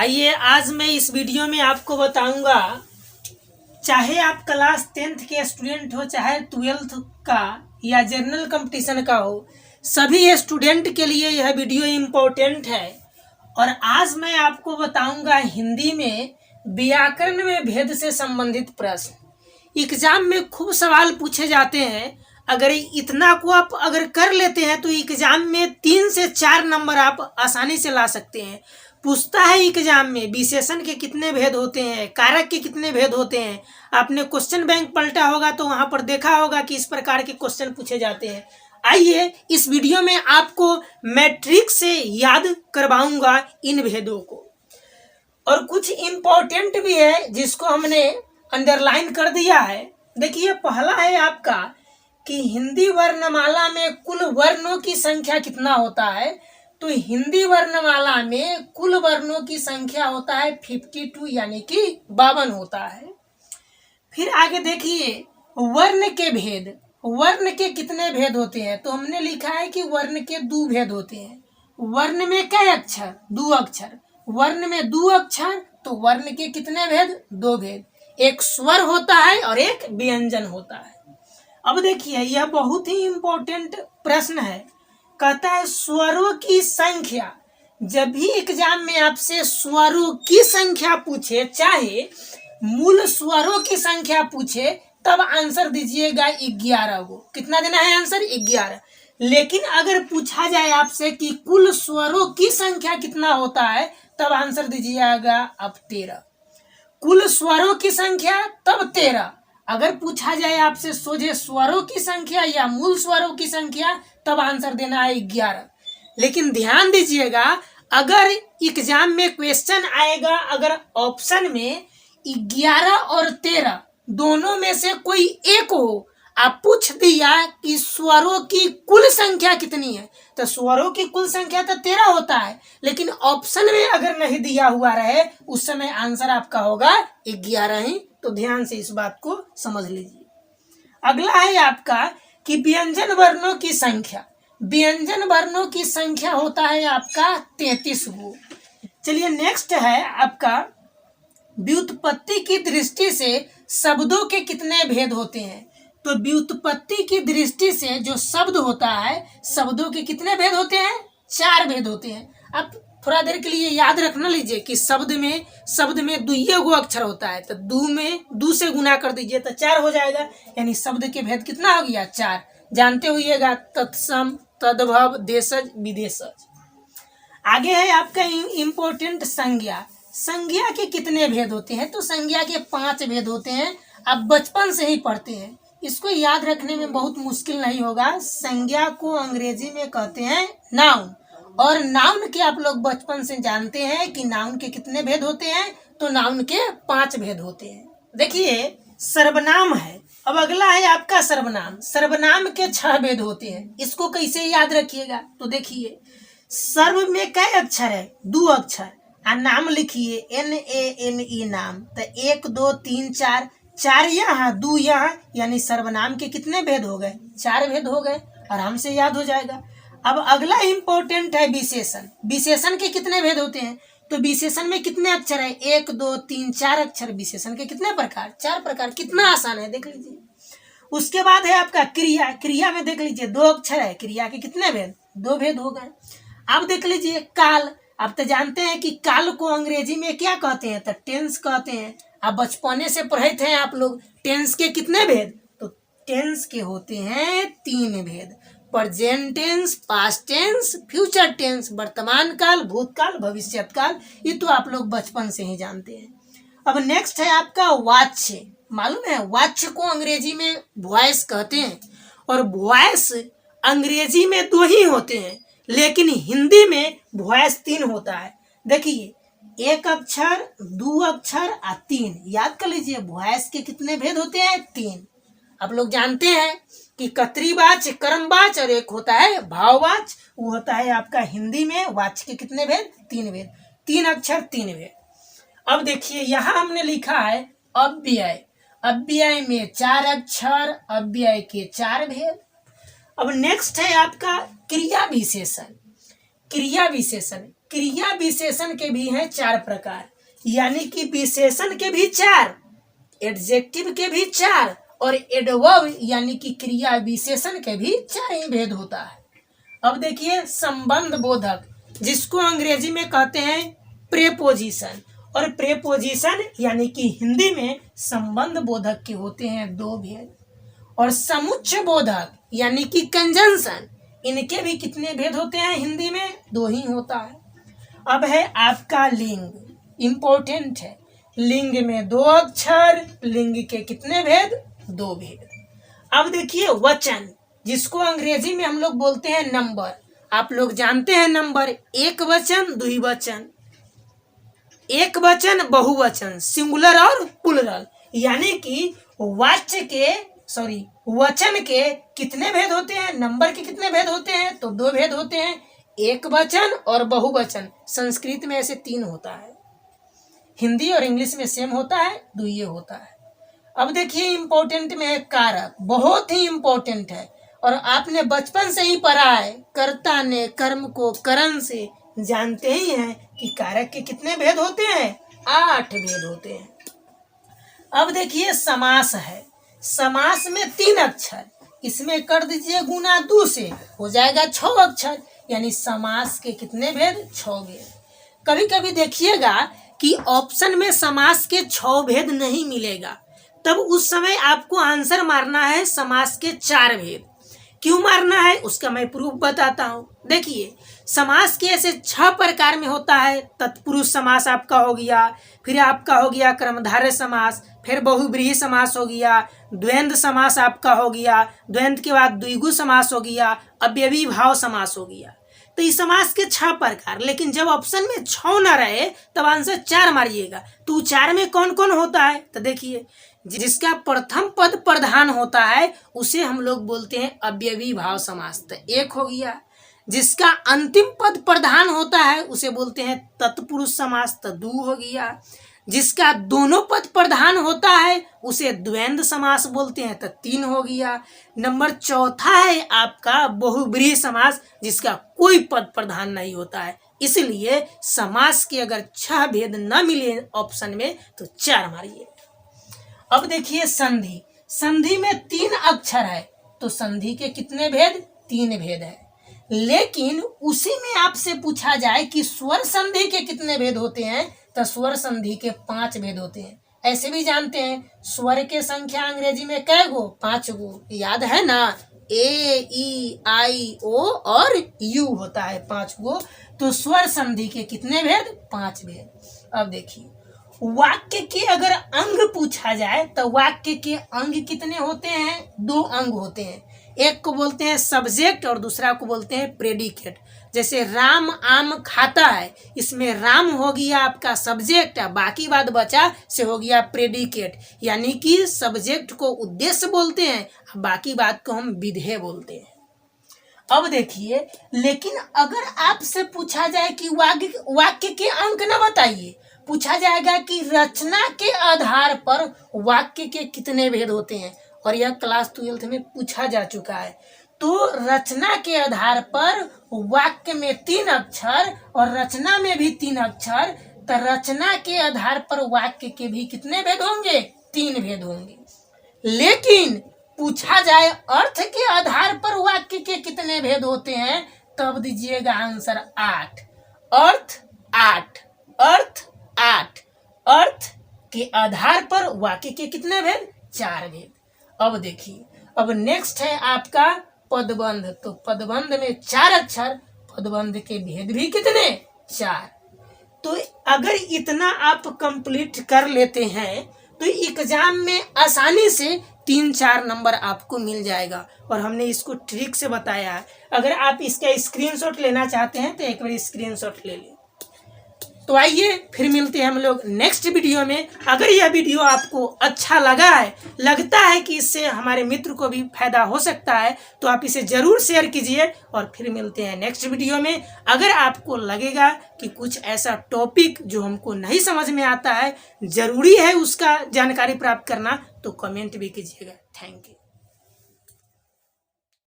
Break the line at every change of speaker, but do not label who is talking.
आइए आज मैं इस वीडियो में आपको बताऊंगा, चाहे आप क्लास 10th के स्टूडेंट हो, चाहे 12th का या जनरल कंपटीशन का हो, सभी स्टूडेंट के लिए यह वीडियो इम्पोर्टेंट है। और आज मैं आपको बताऊंगा हिंदी में व्याकरण में भेद से संबंधित प्रश्न। एग्जाम में खूब सवाल पूछे जाते हैं। अगर इतना को आप अगर कर लेते हैं तो एग्जाम में 3 से 4 नंबर आप आसानी से ला सकते हैं। पूछता है एग्जाम में विशेषण के कितने भेद होते हैं, कारक के कितने भेद होते हैं। आपने क्वेश्चन बैंक पलटा होगा तो वहां पर देखा होगा कि इस प्रकार के क्वेश्चन पूछे जाते हैं। आइए इस वीडियो में आपको मैट्रिक्स से याद करवाऊंगा इन भेदों को, और कुछ इम्पोर्टेंट भी है जिसको हमने अंडरलाइन कर दिया है। देखिए, पहला है आपका कि हिंदी वर्णमाला में कुल वर्णों की संख्या कितना होता है। तो हिंदी वर्णमाला में कुल वर्णों की संख्या होता है 52, यानी कि 52 होता है। फिर आगे देखिए, वर्ण के भेद। वर्ण के कितने भेद होते हैं? तो हमने लिखा है कि वर्ण के 2 भेद होते हैं। वर्ण में क्या अक्षर? 2 अक्षर। वर्ण में 2 अक्षर, तो वर्ण के कितने भेद? 2 भेद। एक स्वर होता है और एक व्यंजन होता है। अब देखिए, यह बहुत ही इंपॉर्टेंट प्रश्न है। कहता है स्वरों की संख्या। जब भी एग्जाम में आपसे स्वरों की संख्या पूछे, चाहे मूल स्वरों की संख्या पूछे, तब आंसर दीजिएगा 11 को। कितना देना है आंसर? 11। लेकिन अगर पूछा जाए आपसे कि कुल स्वरों की संख्या कितना होता है, तब आंसर दीजिएगा अब 13। कुल स्वरों की संख्या तब 13। अगर पूछा जाए आपसे सोझे स्वरों की संख्या या मूल स्वरों की संख्या, तब आंसर देना है 11। लेकिन ध्यान दीजिएगा, अगर एग्जाम में क्वेश्चन आएगा, अगर ऑप्शन में 11 और 13 दोनों में से कोई एक हो, आप पूछ दिया कि स्वरों की कुल संख्या कितनी है, तो स्वरों की कुल संख्या तो 13 होता है, लेकिन ऑप्शन में अगर नहीं दिया हुआ रहे, उस समय आंसर आपका होगा 11 ही। तो ध्यान से इस बात को समझ लीजिए। अगला है आपका कि व्यंजन वर्णों की संख्या। व्यंजन वर्णों की संख्या होता है आपका 33 गो। चलिए, नेक्स्ट है आपका व्युत्पत्ति की दृष्टि से शब्दों के कितने भेद होते हैं। तो व्युत्पत्ति की दृष्टि से जो शब्द होता है, शब्दों के कितने भेद होते हैं? 4 भेद होते हैं। अब थोड़ा देर के लिए याद रखना लीजिए कि शब्द में 2 गो अक्षर होता है, तो 2 में 2 से गुना कर दीजिए तो 4 हो जाएगा। यानी शब्द के भेद कितना हो गया? 4। जानते होइएगा, तत्सम, तद्भव, देशज, विदेशज। आगे है आपका इम्पोर्टेंट संज्ञा। संज्ञा के कितने भेद होते हैं? तो संज्ञा के 5 भेद होते हैं। आप बचपन से ही पढ़ते हैं, इसको याद रखने में बहुत मुश्किल नहीं होगा। संज्ञा को अंग्रेजी में कहते हैं नाउन, और नाउन के आप लोग बचपन से जानते हैं कि नाउन के कितने भेद होते हैं। तो नाउन के 5 भेद होते हैं। देखिए, सर्वनाम है। अब अगला है आपका सर्वनाम। सर्वनाम के 6 भेद होते हैं। इसको कैसे याद रखिएगा? तो देखिए, सर्व में क्या अक्षर है? 2 अक्षर। और नाम लिखिए NAME नाम। तो 1 2 3 4, 4 यहाँ 2 यहाँ, यानी सर्वनाम के कितने भेद हो गए? 4 भेद हो गए। आराम से याद हो जाएगा। अब अगला इंपॉर्टेंट है विशेषण। विशेषण के कितने भेद होते हैं? तो विशेषण में कितने अक्षर है? 1 2 3 4 अक्षर। विशेषण के कितने प्रकार? 4 प्रकार। कितना आसान है, देख लीजिए। उसके बाद है आपका क्रिया। क्रिया में देख लीजिए 2 अक्षर है। क्रिया के कितने भेद? 2 भेद हो गए। अब देख लीजिए काल। आप तो जानते हैं कि काल को अंग्रेजी में क्या कहते हैं? तो टेंस कहते हैं। आप बचपने से पढ़े थे आप लोग। टेंस के कितने भेद? तो टेंस के होते हैं 3 भेद। Present tense, past tense, future tense, वर्तमान काल, भूतकाल, भविष्यत काल। ये तो आप लोग बचपन से ही जानते हैं। अब नेक्स्ट है आपका वाच्य। मालूम है, वाच्य को अंग्रेजी में वॉइस कहते हैं, और वॉइस अंग्रेजी में 2 ही होते हैं, लेकिन हिंदी में वॉइस 3 होता है। देखिए, 1 अक्षर, 2 अक्षर और 3। याद कर लीजिए, वॉइस के कितने भेद होते हैं? 3। आप लोग जानते हैं कि कर्तृवाच्य, कर्मवाच्य, और एक होता है भाववाच्य। वो होता है आपका हिंदी में। वाच्य के कितने भेद? 3 भेद। 3 अक्षर, 3 भेद। अब देखिए, यहाँ हमने लिखा है अव्यय। अव्यय में 4 अक्षर, अव्यय के 4 भेद। अब नेक्स्ट है आपका क्रिया विशेषण। क्रिया विशेषण क्रिया विशेषण के भी हैं 4 प्रकार, यानी कि विशेषण के भी 4, एडजेक्टिव के भी 4 और एडवर्ब यानी कि क्रिया विशेषण के भी 4 ही भेद होता है। अब देखिए संबंध बोधक, जिसको अंग्रेजी में कहते हैं प्रेपोजिशन, और प्रेपोजिशन यानी कि हिंदी में संबंध बोधक के होते हैं 2 भेद, और समुच्चय बोधक यानी कि कंजंक्शन, इनके भी कितने भेद होते हैं हिंदी में? 2 ही होता है। अब है आपका लिंग, इंपॉर्टेंट है। लिंग में 2 अक्षर, लिंग के कितने भेद? 2 भेद। अब देखिए वचन, जिसको अंग्रेजी में हम लोग बोलते हैं नंबर। आप लोग जानते हैं नंबर, एक वचन, द्विवचन, एक वचन, बहुवचन, सिंगुलर और प्लुरल, यानी कि वचन के कितने भेद होते हैं? नंबर के कितने भेद होते हैं? तो 2 भेद होते हैं, एक वचन और बहुवचन। संस्कृत में ऐसे 3 होता है, हिंदी और इंग्लिश में सेम होता है, 2 ये होता है। अब देखिए इंपॉर्टेंट में है कारक, बहुत ही इंपॉर्टेंट है और आपने बचपन से ही पढ़ा है, कर्ता ने कर्म को करण से, जानते ही हैं कि कारक के कितने भेद होते हैं? 8 भेद होते हैं। अब देखिए समास है, समास में 3 अक्षर, इसमें कर दीजिए गुना 2 से, हो जाएगा 6 अक्षर, यानी समास के कितने भेद? 6 भेद। कभी कभी देखिएगा कि ऑप्शन में समास के 6 भेद नहीं मिलेगा, तब उस समय आपको आंसर मारना है समास के 4 भेद। क्यों मारना है उसका मैं प्रूफ बताता हूँ। देखिए समास के ऐसे 6 प्रकार में होता है। तत्पुरुष समास आपका हो गया, फिर आपका हो गया कर्मधारय समास, फिर बहुव्रीहि समास हो गया, द्वंद्व समास आपका हो गया, द्वंद्व के बाद द्विगु समास हो गया, अव्ययी भाव समास हो गया। तो इस समास के 6 प्रकार, लेकिन जब ऑप्शन में 6 ना रहे तब आंसर 4 मारिएगा। तो 4 में कौन कौन होता है? तो देखिए जिसका प्रथम पद प्रधान होता है उसे हम लोग बोलते हैं अव्ययी भाव समास, तो 1 हो गया। जिसका अंतिम पद प्रधान होता है उसे बोलते हैं तत्पुरुष समास, तो 2 हो गया। जिसका दोनों पद प्रधान होता है उसे द्वंद्व समास बोलते हैं, तो 3 हो गया। नंबर 4 है आपका बहुव्रीहि समास, जिसका कोई पद प्रधान नहीं होता है। इसलिए समास के अगर 6 भेद न मिले ऑप्शन में तो 4 मारिए। अब देखिए संधि, संधि में 3 अक्षर है, तो संधि के कितने भेद? 3 भेद है। लेकिन उसी में आपसे पूछा जाए कि स्वर संधि के कितने भेद होते हैं, तो स्वर संधि के 5 भेद होते हैं। ऐसे भी जानते हैं स्वर के संख्या अंग्रेजी में कै गो? 5 गो, याद है ना? ए, ई, आई, ओ और यू होता है 5 गो। तो स्वर संधि के कितने भेद? 5 भेद। अब देखिए वाक्य के अगर अंग पूछा जाए तो वाक्य के अंग कितने होते हैं? 2 अंग होते हैं, एक को बोलते हैं सब्जेक्ट और दूसरा को बोलते हैं प्रेडिकेट। जैसे राम आम खाता है, इसमें राम हो गया आपका सब्जेक्ट, बाकी बात बचा से हो गया प्रेडिकेट, यानी कि सब्जेक्ट को उद्देश्य बोलते हैं, बाकी बात को हम विधेय बोलते हैं। अब देखिए लेकिन अगर आपसे पूछा जाए कि वाक्य के अंक न बताइए, पूछा जाएगा कि रचना के आधार पर वाक्य के कितने भेद होते हैं, और यह क्लास 12th में पूछा जा चुका है। तो रचना के आधार पर वाक्य में 3 अक्षर और रचना में भी 3 अक्षर, तो रचना के आधार पर वाक्य के भी कितने भेद होंगे? 3 भेद होंगे। लेकिन पूछा जाए अर्थ के आधार पर वाक्य के कितने भेद होते हैं, तब दीजिएगा आंसर 8। अर्थ 8, अर्थ 8, अर्थ के आधार पर वाक्य के कितने भेद? 4 भेद। अब देखिए अब नेक्स्ट है आपका पदबंध। तो पदबंध में 4 अक्षर, पदबंध के भेद भी कितने? 4। तो अगर इतना आप कंप्लीट कर लेते हैं तो एग्जाम में आसानी से 3-4 नंबर आपको मिल जाएगा, और हमने इसको ट्रिक से बताया है। अगर आप इसका स्क्रीनशॉट लेना चाहते हैं तो एक बार स्क्रीनशॉट ले लें। तो आइए फिर मिलते हैं हम लोग नेक्स्ट वीडियो में। अगर यह वीडियो आपको अच्छा लगा है, लगता है कि इससे हमारे मित्र को भी फायदा हो सकता है, तो आप इसे जरूर शेयर कीजिए, और फिर मिलते हैं नेक्स्ट वीडियो में। अगर आपको लगेगा कि कुछ ऐसा टॉपिक जो हमको नहीं समझ में आता है, जरूरी है उसका जानकारी प्राप्त करना, तो कमेंट भी कीजिएगा। Thank you.